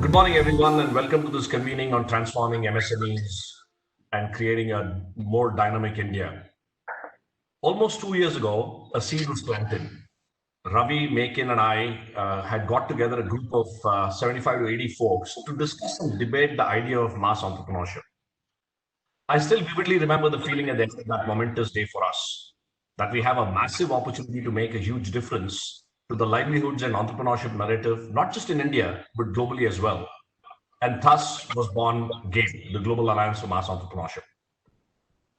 Good morning, everyone, and welcome to this convening on transforming MSMEs and creating a more dynamic India. Almost 2 years ago, a seed was planted. Ravi, Makin, and I had got together a group of 75 to 80 folks to discuss and debate the idea of mass entrepreneurship. I still vividly remember the feeling at the end of that momentous day for us, that we have a massive opportunity to make a huge difference to the livelihoods and entrepreneurship narrative, not just in India, but globally as well. And thus was born GAME, the Global Alliance for Mass Entrepreneurship.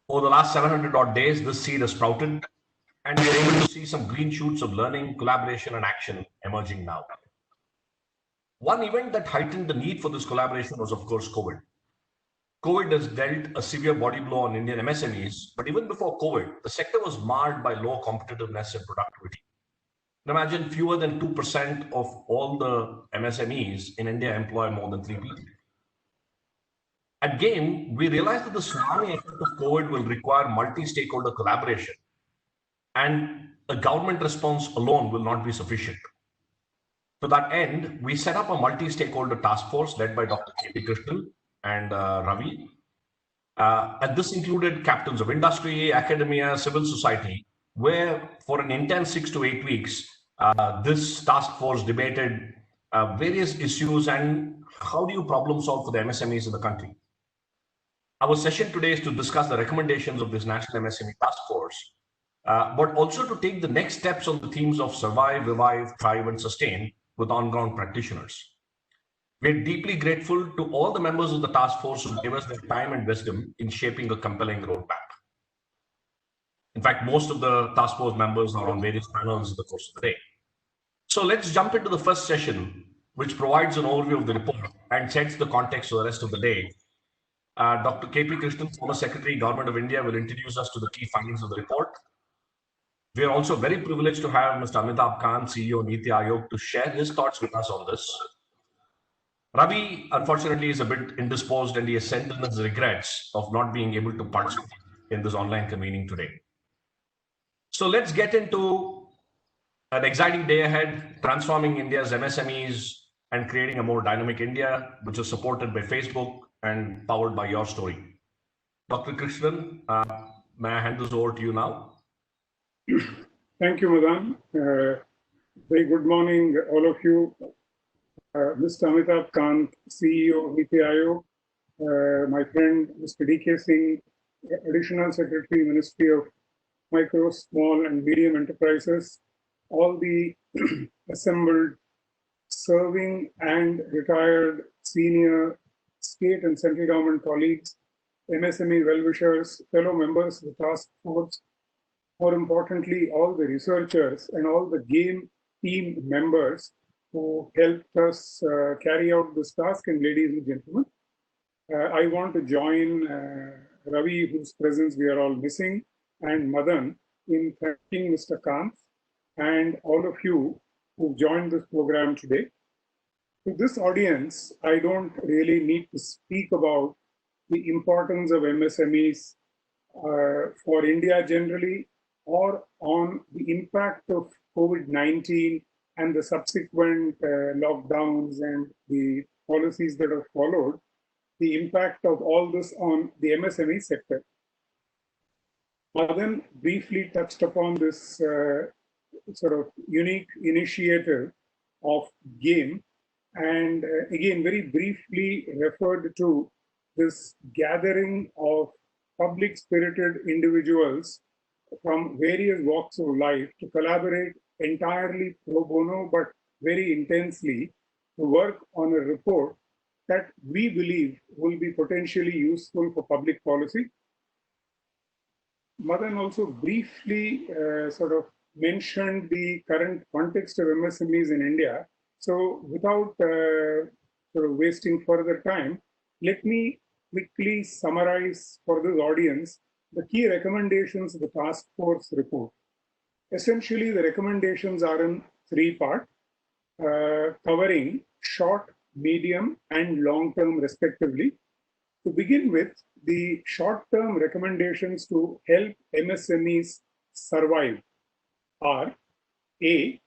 Over the last 700 odd days, this seed has sprouted, and we are able to see some green shoots of learning, collaboration, and action emerging now. One event that heightened the need for this collaboration was, of course, COVID. COVID has dealt a severe body blow on Indian MSMEs, but even before COVID, the sector was marred by low competitiveness and productivity. Imagine fewer than 2% of all the MSMEs in India employ more than 3 people. At GAME, we realized that the tsunami effect of COVID will require multi-stakeholder collaboration, and a government response alone will not be sufficient. To that end, we set up a multi-stakeholder task force led by Dr. K.P. Krishnan and Ravi. And this included captains of industry, academia, civil society, where for an intense 6 to 8 weeks, this task force debated various issues and how do you problem solve for the MSMEs in the country. Our session today is to discuss the recommendations of this National MSME Task Force, but also to take the next steps on the themes of survive, revive, thrive, and sustain with on-ground practitioners. We're deeply grateful to all the members of the task force who gave us their time and wisdom in shaping a compelling roadmap. In fact, most of the task force members are on various panels in the course of the day. So let's jump into the first session, which provides an overview of the report and sets the context for the rest of the day. Dr. K.P. Krishnan, former Secretary, Government of India, will introduce us to the key findings of the report. We are also very privileged to have Mr. Amitabh Kant, CEO, Niti Aayog, to share his thoughts with us on this. Ravi, unfortunately, is a bit indisposed and he has sent in his regrets of not being able to participate in this online convening today. So let's get into an exciting day ahead, transforming India's MSMEs and creating a more dynamic India, which is supported by Facebook and powered by your story. Dr. Krishnan, may I hand this over to you now? Thank you, Madan. Very good morning, all of you. Mr. Amitabh Kant, CEO, Niti Aayog, my friend Mr. D.K. Singh, Additional Secretary, Ministry of Micro, Small and Medium Enterprises, all the assembled serving and retired senior state and central government colleagues, MSME well-wishers, fellow members of the task force, more importantly, all the researchers and all the GAME team members who helped us carry out this task, and ladies and gentlemen, I want to join Ravi, whose presence we are all missing, and Madan in thanking Mr. Kant and all of you who joined this program today. To this audience, I don't really need to speak about the importance of MSMEs for India generally, or on the impact of COVID-19 and the subsequent lockdowns and the policies that have followed, the impact of all this on the MSME sector. Madan briefly touched upon this sort of unique initiative of GAME, and again, very briefly referred to this gathering of public-spirited individuals from various walks of life to collaborate entirely pro bono, but very intensely to work on a report that we believe will be potentially useful for public policy. Madan also briefly sort of mentioned the current context of MSMEs in India. So without sort of wasting further time, let me quickly summarize for this audience the key recommendations of the task force report. Essentially, the recommendations are in 3 parts, covering short, medium, and long-term respectively. To begin with, the short-term recommendations to help MSMEs survive are: A,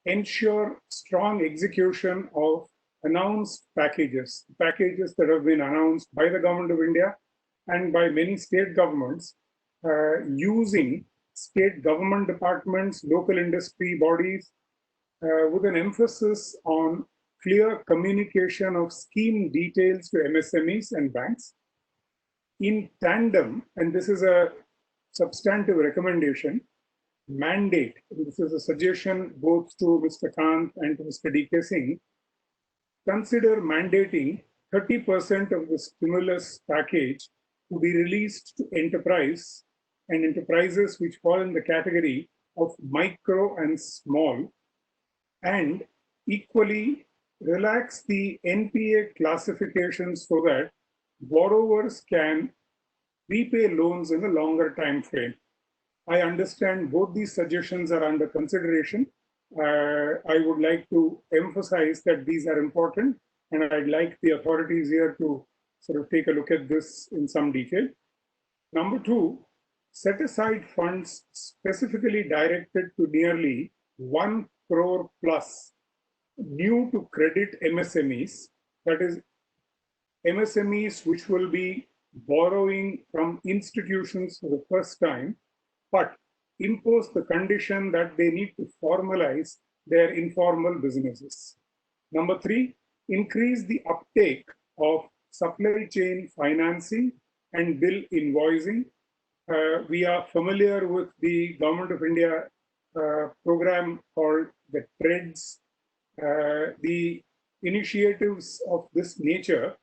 ensure strong execution of announced packages that have been announced by the Government of India and by many state governments, using state government departments, local industry bodies, with an emphasis on clear communication of scheme details to MSMEs and banks. In tandem, and this is a substantive recommendation, mandate, this is a suggestion both to Mr. Kant and to Mr. D.K. Singh, consider mandating 30% of the stimulus package to be released to enterprise and enterprises which fall in the category of micro and small, and equally relax the NPA classifications so that borrowers can repay loans in a longer time frame. I understand both these suggestions are under consideration. I would like to emphasize that these are important, and I'd like the authorities here to sort of take a look at this in some detail. Number two, set aside funds specifically directed to nearly 1 crore plus new to credit MSMEs, that is MSMEs which will be borrowing from institutions for the first time, but impose the condition that they need to formalize their informal businesses. Number three, increase the uptake of supply chain financing and bill invoicing. We are familiar with the Government of India program called the TREADS. The initiatives of this nature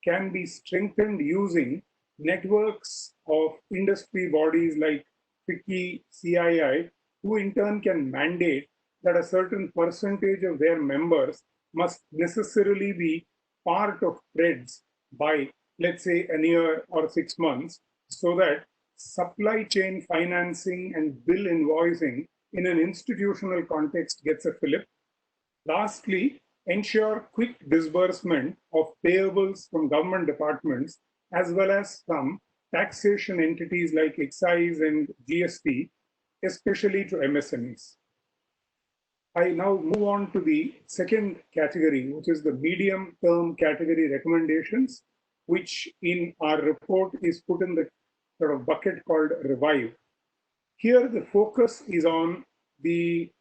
can be strengthened using networks of industry bodies like FICCI, CII, who in turn can mandate that a certain percentage of their members must necessarily be part of TREADS by, let's say, a year or 6 months, so that supply chain financing and bill invoicing in an institutional context gets a fillip. Lastly, ensure quick disbursement of payables from government departments as well as from taxation entities like excise and GST, especially to MSMEs. I now move on to the second category, which is the medium-term category recommendations, which in our report is put in the sort of bucket called Revive. Here, the focus is on the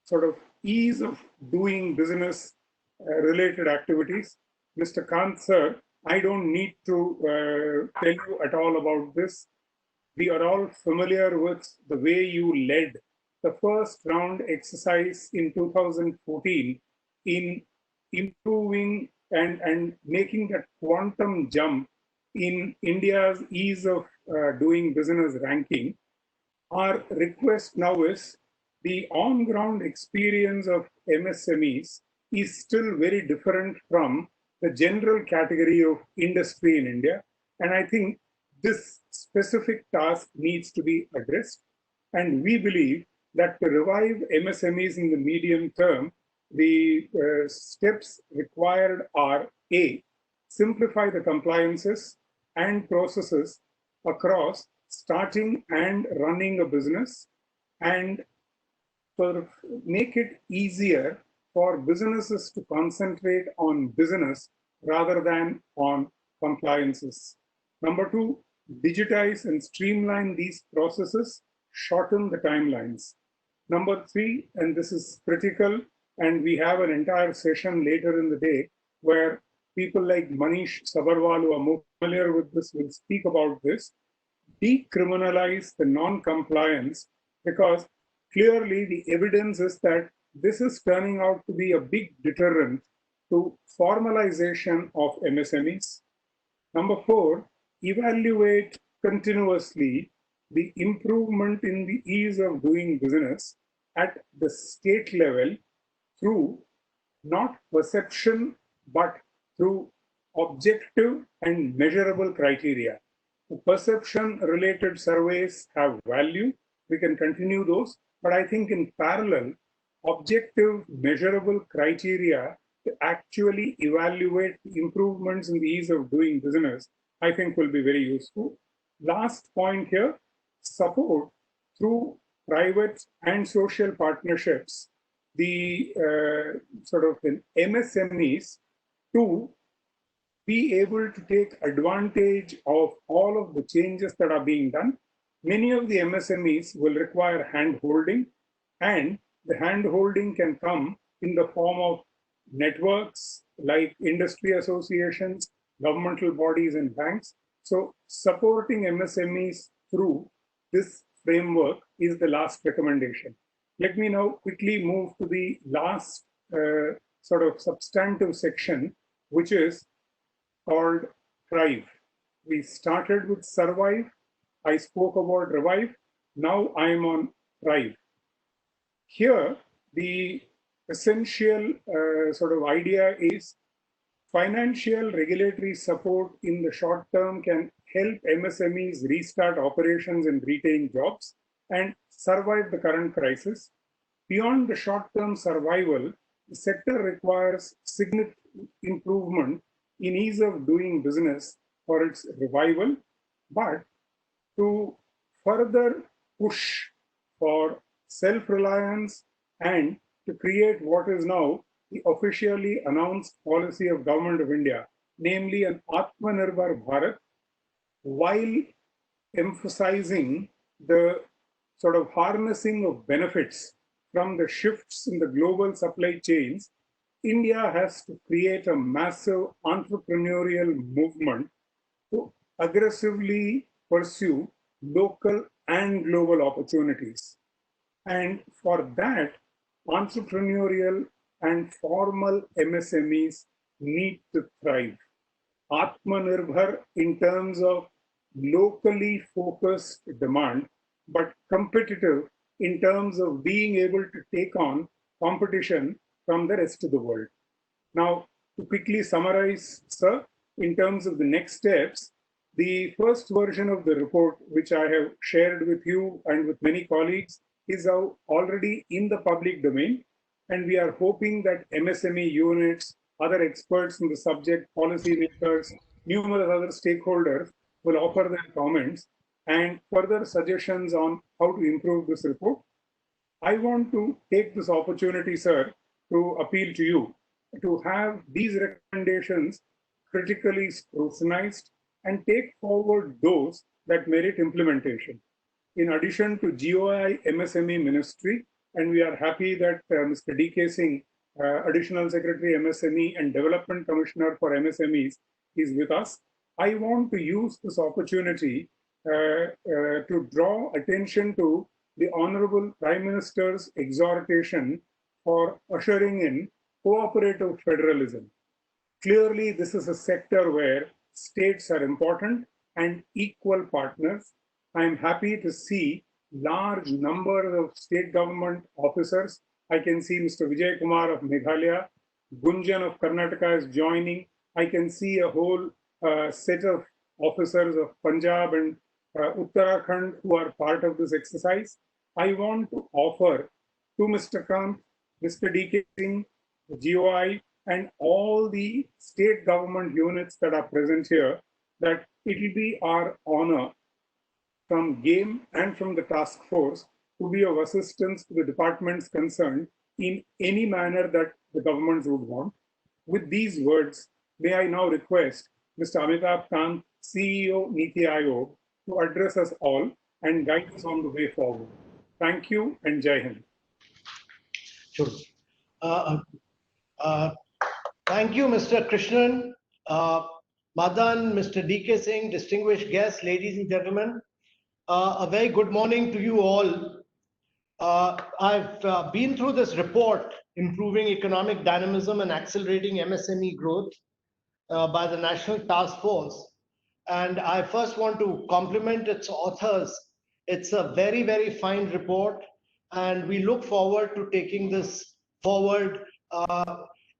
sort of ease of doing business related activities. Mr. Kant, sir, I don't need to tell you at all about this. We are all familiar with the way you led the first round exercise in 2014 in improving and making that quantum jump in India's ease of doing business ranking. Our request now is the on-ground experience of MSMEs is still very different from the general category of industry in India. And I think this specific task needs to be addressed. And we believe that to revive MSMEs in the medium term, the steps required are A, simplify the compliances and processes across starting and running a business, and sort of make it easier for businesses to concentrate on business rather than on compliances. Number two, digitize and streamline these processes, shorten the timelines. Number three, and this is critical, and we have an entire session later in the day where people like Manish Sabarwal, who are more familiar with this, will speak about this. Decriminalize the non-compliance, because clearly the evidence is that this is turning out to be a big deterrent to formalization of MSMEs. Number four, evaluate continuously the improvement in the ease of doing business at the state level through not perception, but through objective and measurable criteria. The perception-related surveys have value. We can continue those. But I think in parallel, objective, measurable criteria to actually evaluate the improvements in the ease of doing business, I think will be very useful. Last point here, support through private and social partnerships the sort of the MSMEs to be able to take advantage of all of the changes that are being done. Many of the MSMEs will require hand-holding, and the hand-holding can come in the form of networks like industry associations, governmental bodies, and banks. So supporting MSMEs through this framework is the last recommendation. Let me now quickly move to the last sort of substantive section, which is called Thrive. We started with Survive. I spoke about Revive. Now I am on Thrive. Here, the essential sort of idea is financial regulatory support in the short term can help MSMEs restart operations and retain jobs and survive the current crisis. Beyond the short-term survival, the sector requires significant improvement in ease of doing business for its revival, but to further push for self-reliance and to create what is now the officially announced policy of Government of India, namely an Atmanirbhar Bharat, while emphasizing the sort of harnessing of benefits from the shifts in the global supply chains, India has to create a massive entrepreneurial movement to aggressively pursue local and global opportunities. And for that, entrepreneurial and formal MSMEs need to thrive. Atmanirbhar in terms of locally focused demand, but competitive in terms of being able to take on competition from the rest of the world. Now, to quickly summarize, sir, in terms of the next steps, the first version of the report, which I have shared with you and with many colleagues, is already in the public domain. And we are hoping that MSME units, other experts in the subject, policymakers, numerous other stakeholders will offer their comments and further suggestions on how to improve this report. I want to take this opportunity, sir, to appeal to you to have these recommendations critically scrutinized and take forward those that merit implementation. In addition to GOI MSME Ministry, and we are happy that Mr. D.K. Singh, Additional Secretary MSME and Development Commissioner for MSMEs, is with us. I want to use this opportunity to draw attention to the Honorable Prime Minister's exhortation for ushering in cooperative federalism. Clearly, this is a sector where states are important and equal partners. I am happy to see large number of state government officers. I can see Mr. Vijay Kumar of Meghalaya, Gunjan of Karnataka is joining. I can see a whole set of officers of Punjab and Uttarakhand who are part of this exercise. I want to offer to Mr. Kant, Mr. D.K. Singh, GOI, and all the state government units that are present here that it will be our honor from GAME and from the task force to be of assistance to the departments concerned in any manner that the governments would want. With these words, may I now request Mr. Amitabh Kant, CEO, Niti Aayog, to address us all and guide us on the way forward. Thank you and Jai Hind. Sure. Thank you, Mr. Krishnan, Madan, Mr. D.K. Singh, distinguished guests, ladies and gentlemen. A very good morning to you all. I've been through this report, Improving Economic Dynamism and Accelerating MSME Growth by the National Task Force. And I first want to compliment its authors. It's a very, very fine report. And we look forward to taking this forward.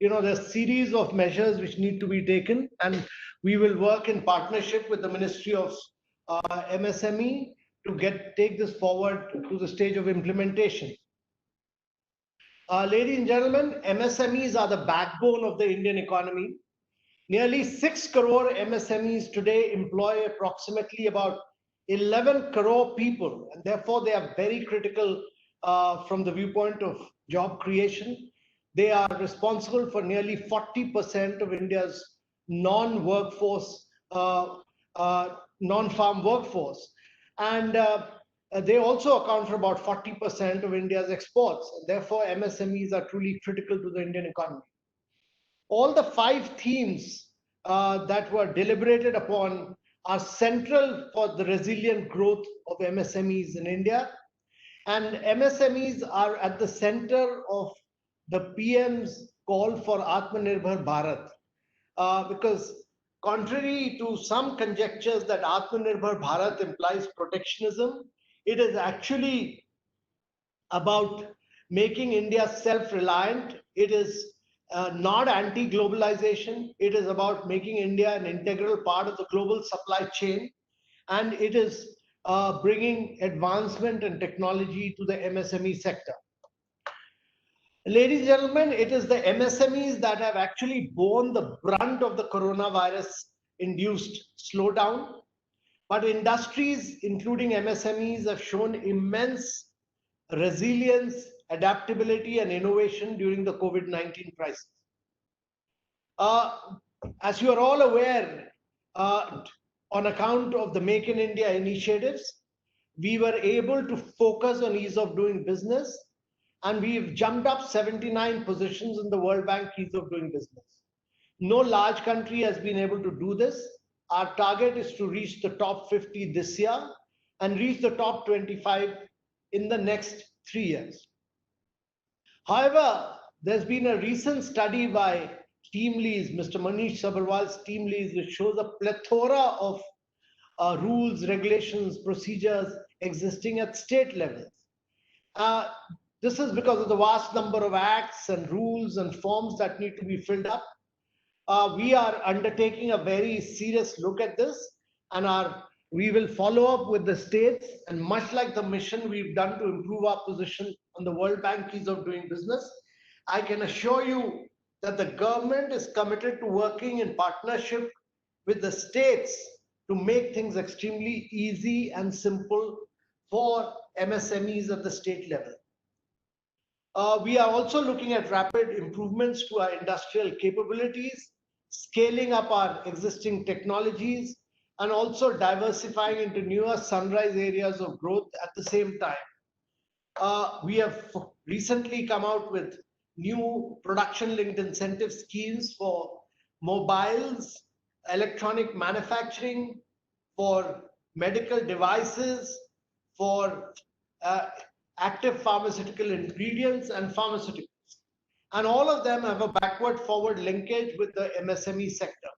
There's a series of measures which need to be taken. And we will work in partnership with the Ministry of MSME to take this forward to the stage of implementation. Ladies and gentlemen, MSMEs are the backbone of the Indian economy. Nearly 6 crore MSMEs today employ approximately about 11 crore people, and therefore they are very critical from the viewpoint of job creation. They are responsible for nearly 40% of India's non-workforce, non-farm workforce. And they also account for about 40% of India's exports. Therefore, MSMEs are truly critical to the Indian economy. All the 5 themes that were deliberated upon are central for the resilient growth of MSMEs in India. And MSMEs are at the center of the PM's call for Atmanirbhar Bharat. Because contrary to some conjectures that Atmanirbhar Bharat implies protectionism, it is actually about making India self-reliant. It is not anti-globalization. It is about making India an integral part of the global supply chain. And it is bringing advancement and technology to the MSME sector. Ladies and gentlemen, it is the MSMEs that have actually borne the brunt of the coronavirus-induced slowdown. But industries, including MSMEs, have shown immense resilience, adaptability, and innovation during the COVID-19 crisis. As you are all aware, on account of the Make in India initiatives, we were able to focus on ease of doing business, and we've jumped up 79 positions in the World Bank Ease of Doing Business. No large country has been able to do this. Our target is to reach the top 50 this year and reach the top 25 in the next 3 years. However, there's been a recent study by team leads, Mr. Manish Sabharwal's team leads, which shows a plethora of rules, regulations, procedures existing at state levels. This is because of the vast number of acts and rules and forms that need to be filled up. We are undertaking a very serious look at this, and we will follow up with the states, and much like the mission we've done to improve our position on the World Bank Ease of Doing Business, I can assure you that the government is committed to working in partnership with the states to make things extremely easy and simple for MSMEs at the state level. We are also looking at rapid improvements to our industrial capabilities, scaling up our existing technologies, and also diversifying into newer sunrise areas of growth at the same time. We have recently come out with new production-linked incentive schemes for mobiles, electronic manufacturing, for medical devices, for active pharmaceutical ingredients and pharmaceuticals. And all of them have a backward-forward linkage with the MSME sector.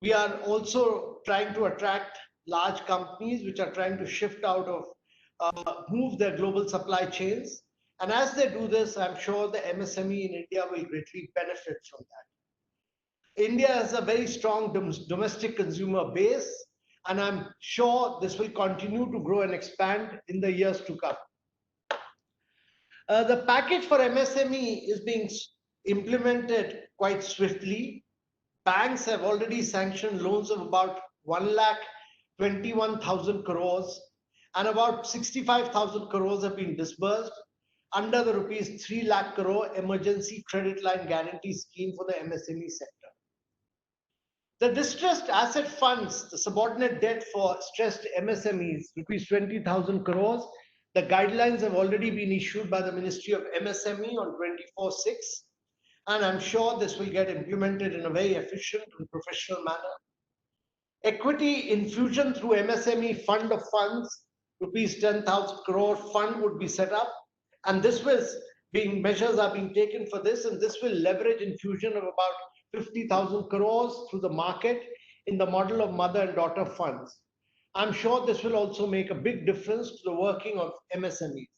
We are also trying to attract large companies which are trying to shift out of, move their global supply chains. And as they do this, I'm sure the MSME in India will greatly benefit from that. India has a very strong domestic consumer base, and I'm sure this will continue to grow and expand in the years to come. The package for MSME is being implemented quite swiftly. Banks have already sanctioned loans of about 1,21,000 crores, and about 65,000 crores have been disbursed under the rupees 3 lakh crore emergency credit line guarantee scheme for the MSME sector. The distressed asset funds, the subordinate debt for stressed MSMEs, rupees 20,000 crores. The guidelines have already been issued by the Ministry of MSME on 24/6, and I'm sure this will get implemented in a very efficient and professional manner. Equity infusion through MSME fund of funds, rupees 10,000 crore fund would be set up, and measures are being taken for this, and this will leverage infusion of about 50,000 crores through the market in the model of mother and daughter funds. I'm sure this will also make a big difference to the working of MSMEs.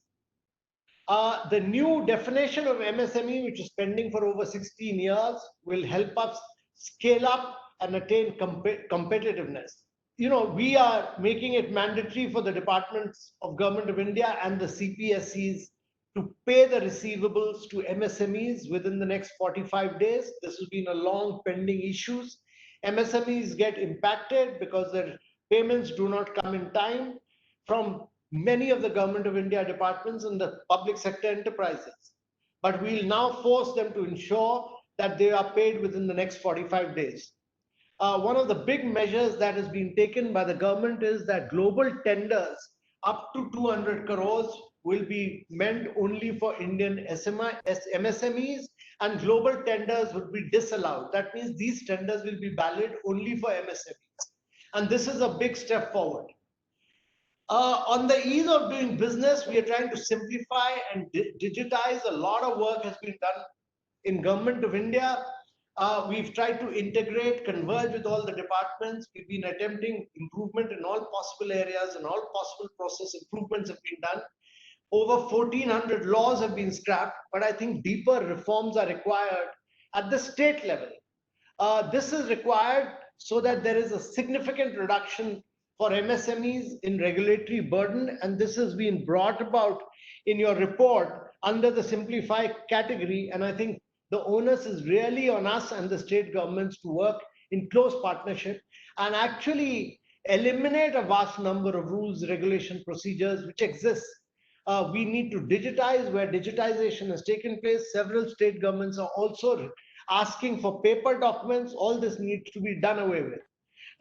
The new definition of MSME, which is pending for over 16 years, will help us scale up and attain competitiveness. You know, we are making it mandatory for the Departments of Government of India and the CPSCs to pay the receivables to MSMEs within the next 45 days. This has been a long pending issue. MSMEs get impacted because their payments do not come in time. From many of the Government of India departments and the public sector enterprises. But we'll now force them to ensure that they are paid within the next 45 days. One of the big measures that has been taken by the government is that global tenders up to 200 crores will be meant only for Indian MSMEs, and global tenders would be disallowed. That means these tenders will be valid only for MSMEs. And this is a big step forward. On the ease of doing business, we are trying to simplify and digitize. A lot of work has been done in Government of India. We've tried to integrate, converge with all the departments. We've been attempting improvement in all possible areas, and all possible process improvements have been done. Over 1,400 laws have been scrapped, but I think deeper reforms are required at the state level. This is required so that there is a significant reduction for MSMEs in regulatory burden, and this has been brought about in your report under the simplify category. And I think the onus is really on us and the state governments to work in close partnership and actually eliminate a vast number of rules, regulation, procedures which exist. We need to digitize where digitization has taken place. Several state governments are also asking for paper documents. All this needs to be done away with.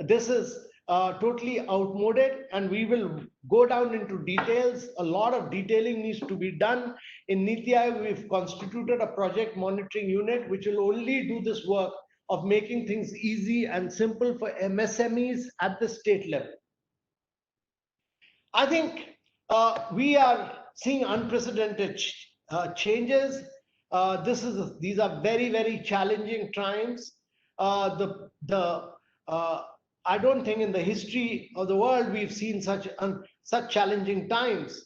This is totally outmoded, and we will go down into details. A lot of detailing needs to be done. In Niti Aayog, we've constituted a project monitoring unit which will only do this work of making things easy and simple for MSMEs at the state level. I think we are seeing unprecedented changes. These are very, very challenging times. I don't think in the history of the world we've seen such challenging times.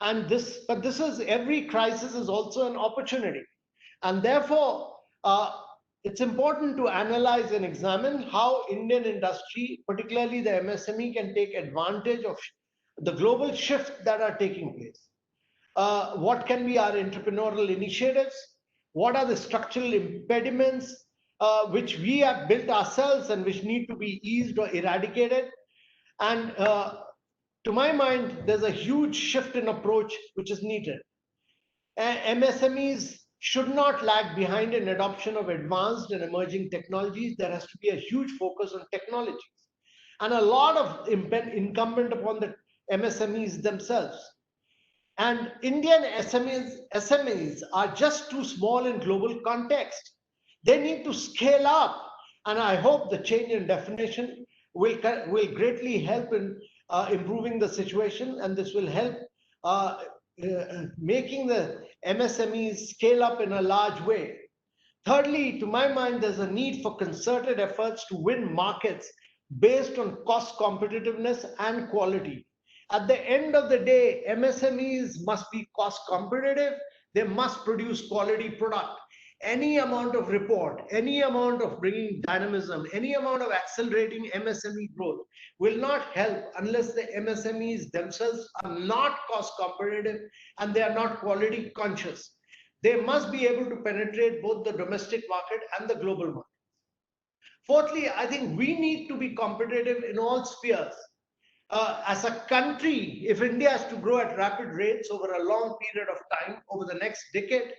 And every crisis is also an opportunity. And therefore, it's important to analyze and examine how Indian industry, particularly the MSME, can take advantage of the global shifts that are taking place. What can be our entrepreneurial initiatives? What are the structural impediments which we have built ourselves and which need to be eased or eradicated? And to my mind, there's a huge shift in approach which is needed. MSMEs should not lag behind in adoption of advanced and emerging technologies. There has to be a huge focus on technologies, and a lot of incumbent upon the MSMEs themselves. And Indian SMEs are just too small in global context. They need to scale up, and I hope the change in definition will greatly help in improving the situation, and this will help making the MSMEs scale up in a large way. Thirdly, to my mind, there's a need for concerted efforts to win markets based on cost competitiveness and quality. At the end of the day, MSMEs must be cost competitive. They must produce quality product. Any amount of report, any amount of bringing dynamism, any amount of accelerating MSME growth will not help unless the MSMEs themselves are not cost competitive and they are not quality conscious. They must be able to penetrate both the domestic market and the global market. Fourthly, I think we need to be competitive in all spheres. As a country, if India has to grow at rapid rates over a long period of time, over the next decade,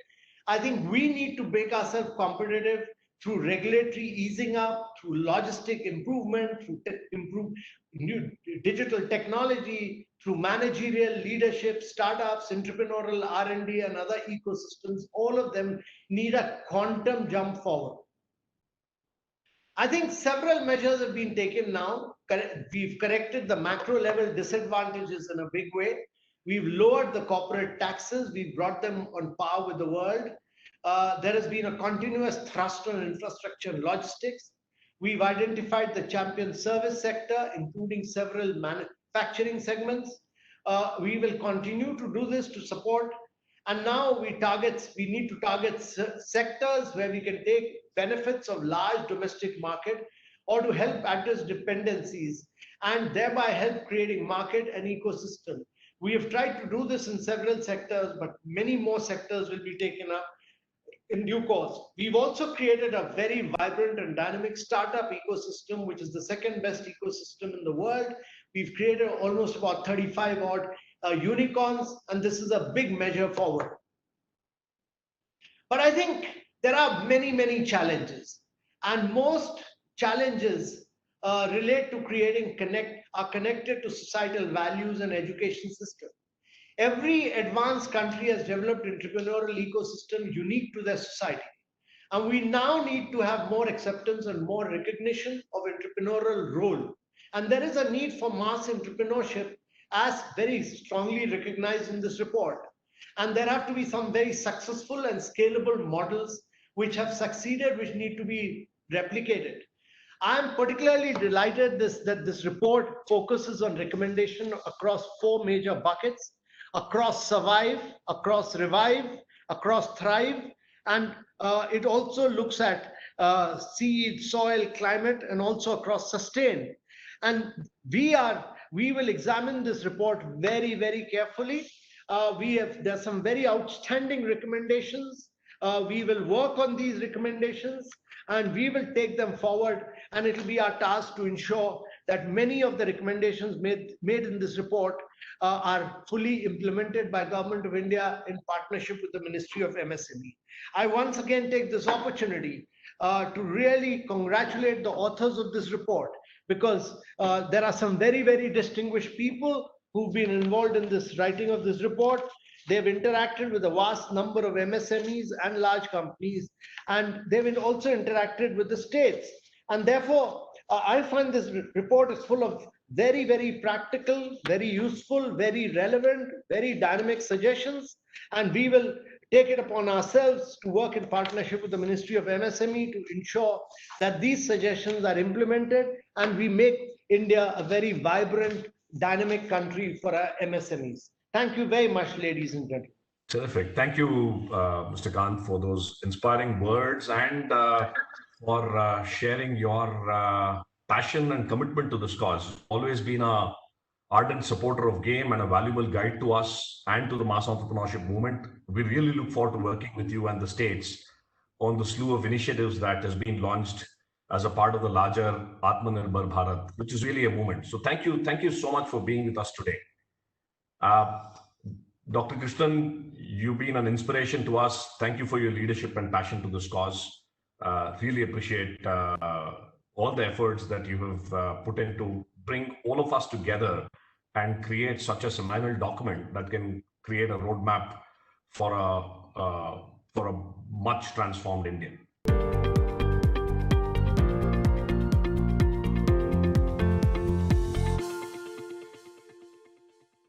I think we need to make ourselves competitive through regulatory easing up, through logistic improvement, through new digital technology, through managerial leadership, startups, entrepreneurial R&D, and other ecosystems. All of them need a quantum jump forward. I think several measures have been taken now. We've corrected the macro level disadvantages in a big way. We've lowered the corporate taxes. We've brought them on par with the world. There has been a continuous thrust on infrastructure and logistics. We've identified the champion service sector, including several manufacturing segments. We will continue to do this to support. And now we need to target sectors where we can take benefits of large domestic market, or to help address dependencies and thereby help creating market and ecosystem. We have tried to do this in several sectors, but many more sectors will be taken up in due course. We've also created a very vibrant and dynamic startup ecosystem, which is the second best ecosystem in the world. We've created almost about 35 odd unicorns, and this is a big measure forward. But I think there are many, many challenges, and most challenges relate to are connected to societal values and education system. Every advanced country has developed entrepreneurial ecosystem unique to their society. And we now need to have more acceptance and more recognition of entrepreneurial role. And there is a need for mass entrepreneurship as very strongly recognized in this report. And there have to be some very successful and scalable models which have succeeded, which need to be replicated. I'm particularly delighted that this report focuses on recommendation across 4 major buckets: across survive, across revive, across thrive, and it also looks at seed, soil, climate, and also across sustain. And we will examine this report very, very carefully. There's some very outstanding recommendations. We will work on these recommendations and we will take them forward, and it will be our task to ensure that many of the recommendations made in this report are fully implemented by Government of India in partnership with the Ministry of MSME. I once again take this opportunity to really congratulate the authors of this report, because there are some very, very distinguished people who've been involved in this writing of this report. They've interacted with a vast number of MSMEs and large companies, and they've also interacted with the states. And therefore, I find this report is full of very, very practical, very useful, very relevant, very dynamic suggestions. And we will take it upon ourselves to work in partnership with the Ministry of MSME to ensure that these suggestions are implemented and we make India a very vibrant, dynamic country for our MSMEs. Thank you very much, ladies and gentlemen. Terrific. Thank you, Mr. Kant, for those inspiring words and for sharing your passion and commitment to this cause. Always been a ardent supporter of game and a valuable guide to us and to the mass entrepreneurship movement. We really look forward to working with you and the states on the slew of initiatives that has been launched as a part of the larger Atmanirbhar Bharat, which is really a movement. So thank you so much for being with us today. Dr. Krishnan, you've been an inspiration to us. Thank you for your leadership and passion to this cause. Really appreciate all the efforts that you have put in to bring all of us together and create such a seminal document that can create a roadmap for a much transformed India.